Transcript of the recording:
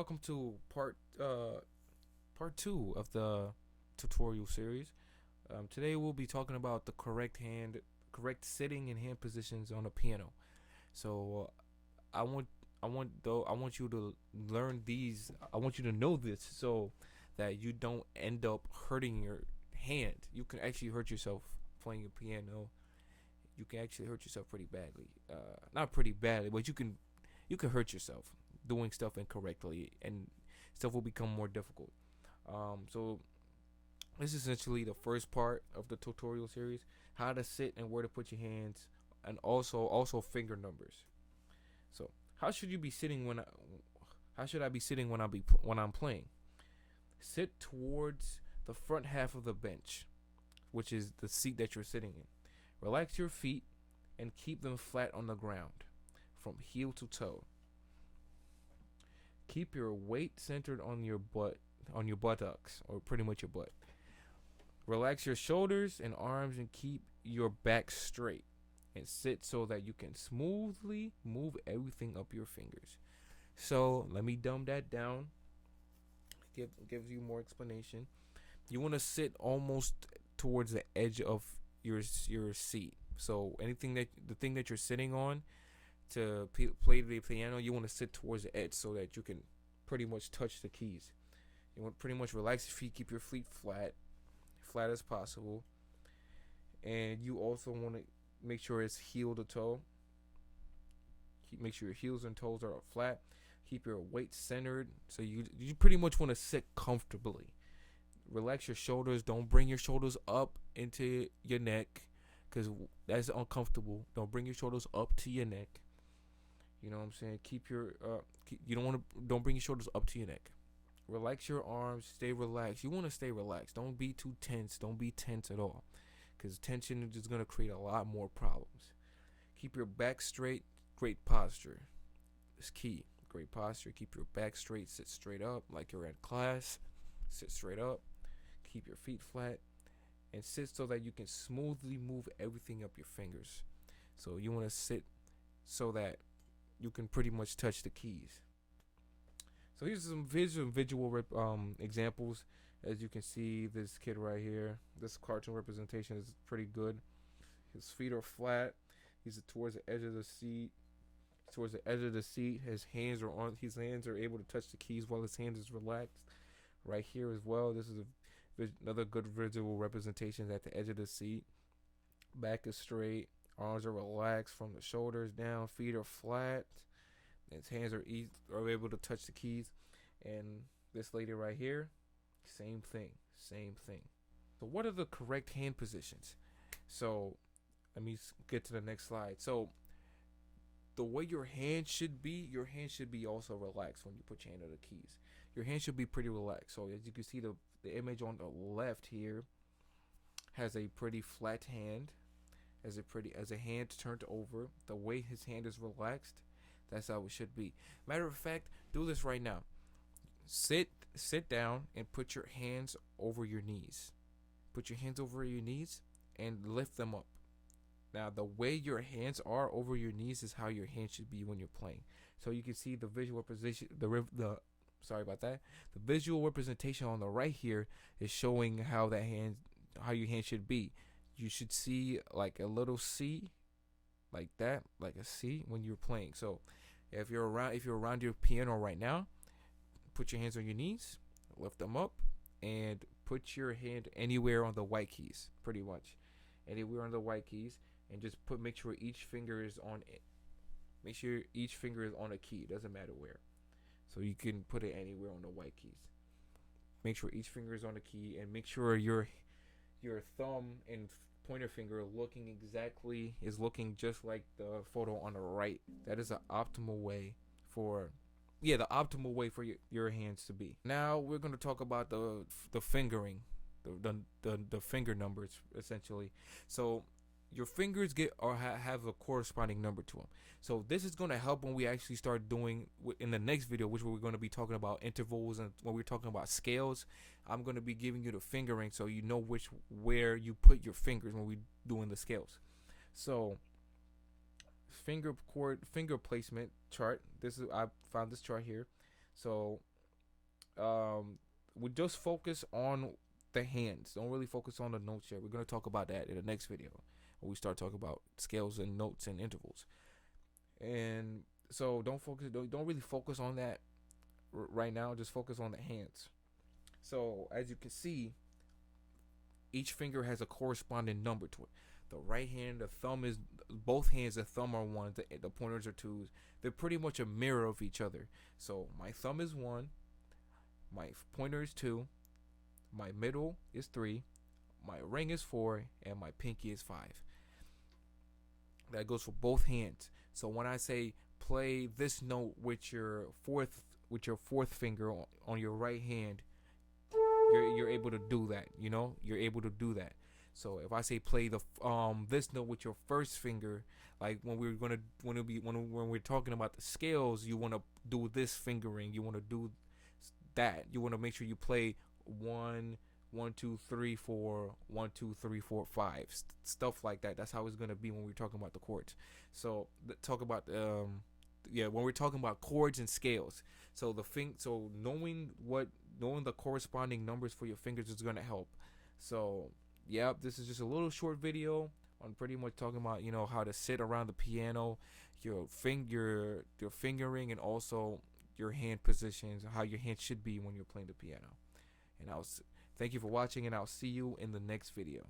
welcome to part two of the tutorial series. Today we'll be talking about the correct sitting and hand positions on a piano. So I want I want you to learn these. I want you to know this so that you don't end up hurting your hand. You can actually hurt yourself playing a piano. You can actually hurt yourself pretty badly. Not pretty badly, but you can hurt yourself doing stuff incorrectly, and stuff will become more difficult. So this is essentially the first part of the tutorial series: how to sit and where to put your hands, and also finger numbers. So how should you be sitting when how should I be sitting when I'm playing? Sit towards the front half of the bench, which is the seat that you're sitting in. Relax your feet and keep them flat on the ground from heel to toe. Keep your weight centered on your buttocks, or pretty much your butt. Relax your shoulders and arms and keep your back straight. And sit so that you can smoothly move everything up your fingers. So let me dumb that down. Gives you more explanation. You want to sit almost towards the edge of your seat. So the thing that you're sitting on to play the piano, you want to sit towards the edge so that you can pretty much touch the keys. You want to pretty much relax your feet, keep your feet flat as possible, and you also want to make sure it's heel to toe. Make sure your heels and toes are flat. Keep your weight centered, so you pretty much want to sit comfortably. Relax your shoulders. Don't bring your shoulders up into your neck, because that's uncomfortable. Don't bring your shoulders up to your neck. You know what I'm saying? You don't bring your shoulders up to your neck. Relax your arms. Stay relaxed. You want to stay relaxed. Don't be too tense. Don't be tense at all, because tension is just going to create a lot more problems. Keep your back straight. Great posture is key. Great posture. Keep your back straight. Sit straight up like you're at class. Sit straight up. Keep your feet flat. And sit so that you can smoothly move everything up your fingers. So you want to sit so that you can pretty much touch the keys. So here's some visual examples. As you can see, this kid right here, this cartoon representation is pretty good. His feet are flat. He's towards the edge of the seat. His hands are able to touch the keys while his hands is relaxed. Right here as well. This is another good visual representation at the edge of the seat. Back is straight. Arms are relaxed from the shoulders down. Feet are flat. His hands are able to touch the keys. And this lady right here, same thing. So what are the correct hand positions? So let me get to the next slide. So the way your hand should be also relaxed when you put your hand on the keys. Your hand should be pretty relaxed. So as you can see, the image on the left here has a pretty flat hand, as a hand turned over. The way his hand is relaxed, that's how it should be. Matter of fact, do this right now. Sit down and put your hands over your knees. Put your hands over your knees and lift them up. Now, the way your hands are over your knees is how your hands should be when you're playing. So you can see the visual position. Sorry about that. The visual representation on the right here is showing how your hand should be. You should see like a little C, like that, like a C when you're playing. So if you're around your piano right now, put your hands on your knees, lift them up, and put your hand anywhere on the white keys, pretty much anywhere on the white keys, and just make sure each finger is on it. Make sure each finger is on a key. It doesn't matter where. So you can put it anywhere on the white keys. Make sure each finger is on the key, and make sure your thumb and pointer finger is looking just like the photo on the right. That is the optimal way for your hands to be. Now we're going to talk about the fingering, the finger numbers essentially. So your fingers have a corresponding number to them. So this is going to help when we actually start doing in the next video, which we're going to be talking about intervals, and when we're talking about scales, I'm going to be giving you the fingering so you know where you put your fingers when we're doing the scales. So finger placement chart. I found this chart here. So we just focus on the hands. Don't really focus on the notes yet. We're gonna talk about that in the next video when we start talking about scales and notes and intervals. And so don't really focus on that right now. Just focus on the hands. So as you can see, each finger has a corresponding number to it. The right hand, the thumb is both hands. The thumb are ones. The pointers are twos. They're pretty much a mirror of each other. So my thumb is one. My pointer is two. My middle is three. My ring is four, and my pinky is five. That goes for both hands. So when I say play this note with your fourth finger on your right hand, you're able to do that. You're able to do that. So if I say play the this note with your first finger, like when we're talking about the scales, you want to do this fingering. You want to do that. You want to make sure you play 1, 1, 2, 3, 4, 1, 2, 3, 4, 5, stuff like that. That's how it's gonna be when we're talking about the chords. So talk about when we're talking about chords and scales. So knowing the corresponding numbers for your fingers is gonna help. So this is just a little short video on pretty much talking about how to sit around the piano, your fingering, and also your hand positions, how your hand should be when you're playing the piano. And thank you for watching, and I'll see you in the next video.